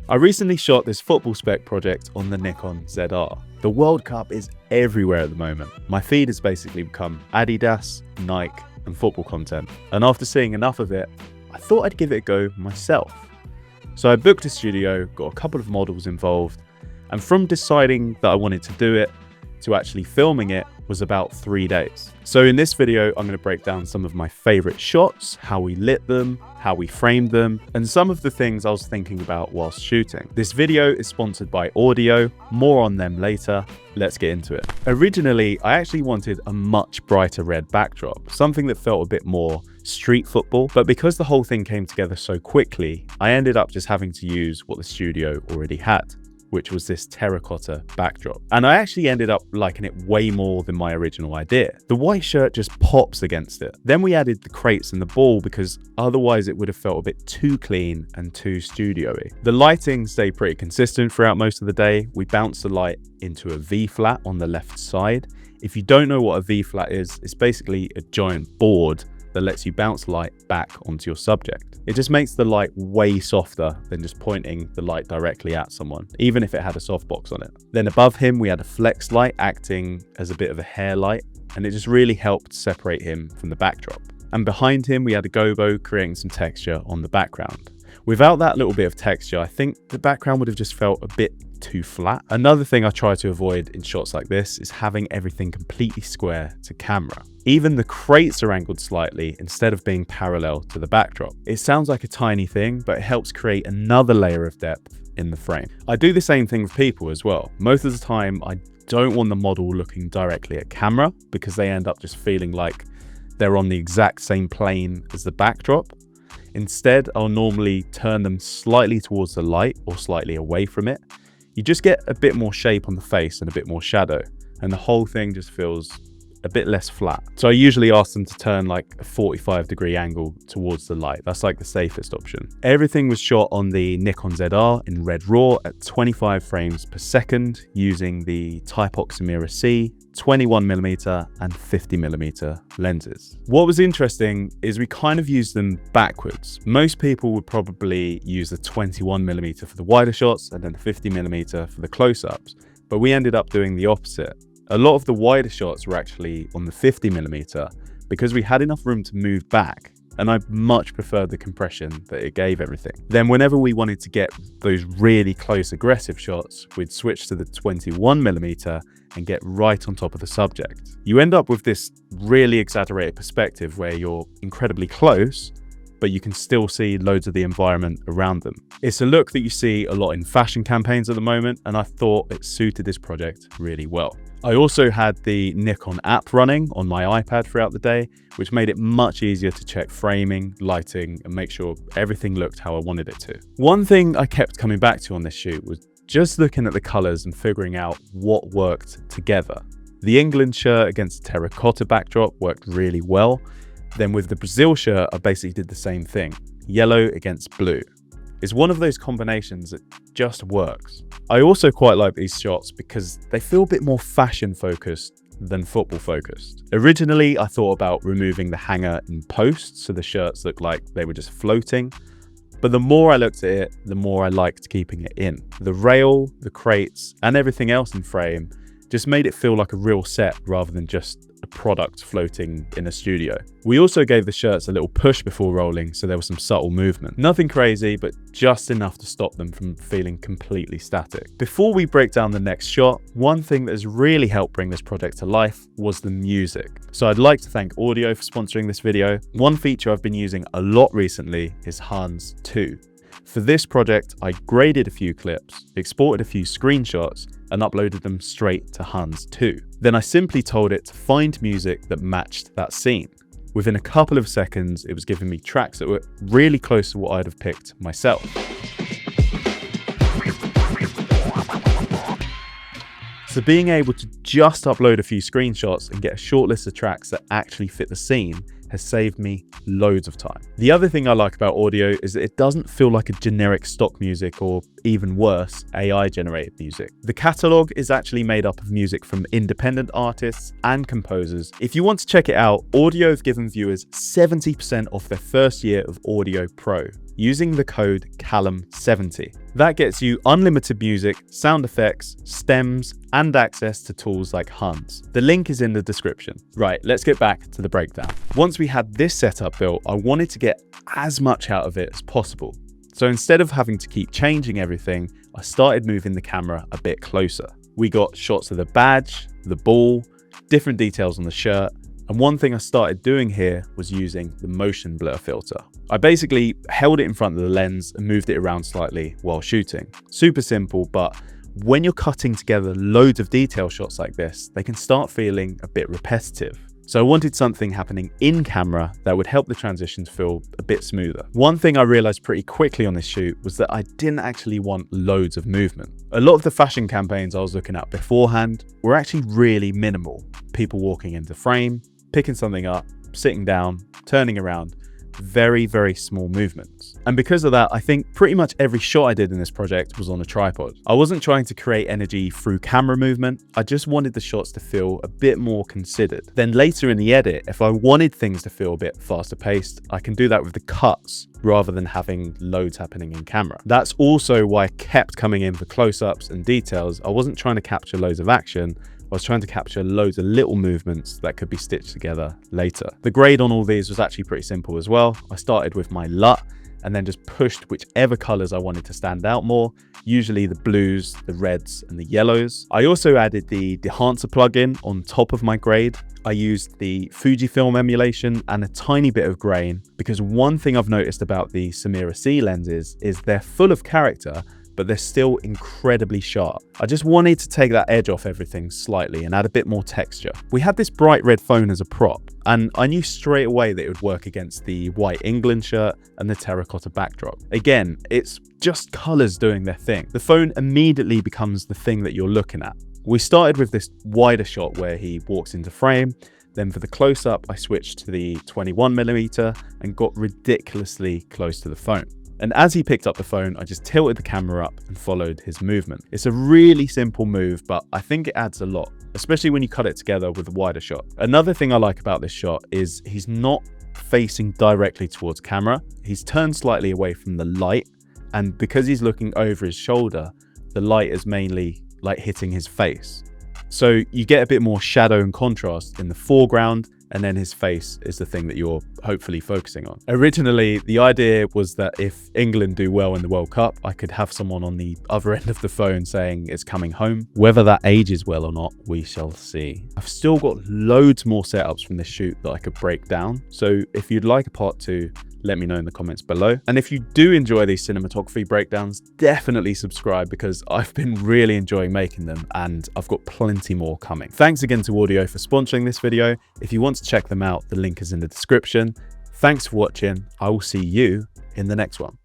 I recently shot this football spec project on the Nikon ZR. The World Cup is everywhere at the moment. My feed has basically become Adidas, Nike and football content. And after seeing enough of it, I thought I'd give it a go myself. So I booked a studio, got a couple of models involved, and from deciding that I wanted to do it to actually filming it was about 3 days. So in this video, I'm going to break down some of my favorite shots, how we lit them, how we framed them, and some of the things I was thinking about whilst shooting. This video is sponsored by Audio, more on them later. Let's get into it. Originally, I actually wanted a much brighter red backdrop, something that felt a bit more street football, but because the whole thing came together so quickly, I ended up just having to use what the studio already had, which was this terracotta backdrop. And I actually ended up liking it way more than my original idea. The white shirt just pops against it. Then we added the crates and the ball because otherwise it would have felt a bit too clean and too studio-y. The lighting stayed pretty consistent throughout most of the day. We bounced the light into a V-flat on the left side. If you don't know what a V-flat is, it's basically a giant board that lets you bounce light back onto your subject. It just makes the light way softer than just pointing the light directly at someone, even if it had a softbox on it. Then above him, we had a flex light acting as a bit of a hair light, and it just really helped separate him from the backdrop. And behind him, we had a gobo creating some texture on the background. Without that little bit of texture, I think the background would have just felt a bit too flat. Another thing I try to avoid in shots like this is having everything completely square to camera. Even the crates are angled slightly instead of being parallel to the backdrop. It sounds like a tiny thing, but it helps create another layer of depth in the frame. I do the same thing with people as well. Most of the time, I don't want the model looking directly at camera because they end up just feeling like they're on the exact same plane as the backdrop. Instead, I'll normally turn them slightly towards the light or slightly away from it. You just get a bit more shape on the face and a bit more shadow, and the whole thing just feels a bit less flat. So I usually ask them to turn like a 45-degree angle towards the light. That's like the safest option. Everything was shot on the Nikon ZR in Red RAW at 25 frames per second using the Thypoch Simera-C 21mm and 50mm lenses. What was interesting is we kind of used them backwards. Most people would probably use the 21mm for the wider shots and then the 50mm for the close-ups, but we ended up doing the opposite. A lot of the wider shots were actually on the 50mm because we had enough room to move back, and I much preferred the compression that it gave everything. Then whenever we wanted to get those really close aggressive shots, we'd switch to the 21mm and get right on top of the subject. You end up with this really exaggerated perspective where you're incredibly close, but you can still see loads of the environment around them. It's a look that you see a lot in fashion campaigns at the moment, and I thought it suited this project really well. I also had the Nikon app running on my iPad throughout the day, which made it much easier to check framing, lighting, and make sure everything looked how I wanted it to. One thing I kept coming back to on this shoot was just looking at the colors and figuring out what worked together. The England shirt against the terracotta backdrop worked really well. Then with the Brazil shirt, I basically did the same thing. Yellow against blue. It's one of those combinations that just works. I also quite like these shots because they feel a bit more fashion focused than football focused. Originally, I thought about removing the hanger in post so the shirts looked like they were just floating. But the more I looked at it, the more I liked keeping it in. The rail, the crates, and everything else in frame just made it feel like a real set rather than just a product floating in a studio. We also gave the shirts a little push before rolling, so there was some subtle movement. Nothing crazy, but just enough to stop them from feeling completely static. Before we break down the next shot, one thing that has really helped bring this project to life was the music. So I'd like to thank Audio for sponsoring this video. One feature I've been using a lot recently is Hans 2. For this project, I graded a few clips, exported a few screenshots, and uploaded them straight to Hans 2. Then I simply told it to find music that matched that scene. Within a couple of seconds, it was giving me tracks that were really close to what I'd have picked myself. So being able to just upload a few screenshots and get a short list of tracks that actually fit the scene has saved me loads of time. The other thing I like about Audio is that it doesn't feel like a generic stock music or even worse, AI generated music. The catalog is actually made up of music from independent artists and composers. If you want to check it out, Audio have given viewers 70% off their first year of Audio Pro. using the code CALUM70. That gets you unlimited music, sound effects, stems, and access to tools like Huns. The link is in the description. Right, let's get back to the breakdown. Once we had this setup built, I wanted to get as much out of it as possible. So instead of having to keep changing everything, I started moving the camera a bit closer. We got shots of the badge, the ball, different details on the shirt, and one thing I started doing here was using the motion blur filter. I basically held it in front of the lens and moved it around slightly while shooting. Super simple, but when you're cutting together loads of detail shots like this, they can start feeling a bit repetitive. So I wanted something happening in camera that would help the transitions feel a bit smoother. One thing I realized pretty quickly on this shoot was that I didn't actually want loads of movement. A lot of the fashion campaigns I was looking at beforehand were actually really minimal. People walking into frame, picking something up, sitting down, turning around, very, very small movements. And because of that, I think pretty much every shot I did in this project was on a tripod. I wasn't trying to create energy through camera movement. I just wanted the shots to feel a bit more considered. Then later in the edit, if I wanted things to feel a bit faster paced, I can do that with the cuts rather than having loads happening in camera. That's also why I kept coming in for close-ups and details. I wasn't trying to capture loads of action. I was trying to capture loads of little movements that could be stitched together later. The grade on all these was actually pretty simple as well. I started with my LUT and then just pushed whichever colors I wanted to stand out more, usually the blues, the reds, and the yellows. I also added the enhancer plugin on top of my grade. I used the Fujifilm emulation and a tiny bit of grain, because one thing I've noticed about the Simera-C lenses is they're full of character, but they're still incredibly sharp. I just wanted to take that edge off everything slightly and add a bit more texture. We had this bright red phone as a prop, and I knew straight away that it would work against the white England shirt and the terracotta backdrop. Again, it's just colors doing their thing. The phone immediately becomes the thing that you're looking at. We started with this wider shot where he walks into frame. Then for the close-up, I switched to the 21mm and got ridiculously close to the phone. And as he picked up the phone, I just tilted the camera up and followed his movement. It's a really simple move, but I think it adds a lot, especially when you cut it together with a wider shot. Another thing I like about this shot is he's not facing directly towards camera. He's turned slightly away from the light, and because he's looking over his shoulder, the light is mainly like hitting his face. So you get a bit more shadow and contrast in the foreground, and then his face is the thing that you're hopefully focusing on. Originally, the idea was that if England do well in the World Cup, I could have someone on the other end of the phone saying it's coming home. Whether that ages well or not, we shall see. I've still got loads more setups from this shoot that I could break down. So if you'd like a part 2, let me know in the comments below. And if you do enjoy these cinematography breakdowns, definitely subscribe, because I've been really enjoying making them and I've got plenty more coming. Thanks again to Audio for sponsoring this video. If you want to check them out, the link is in the description. Thanks for watching. I will see you in the next one.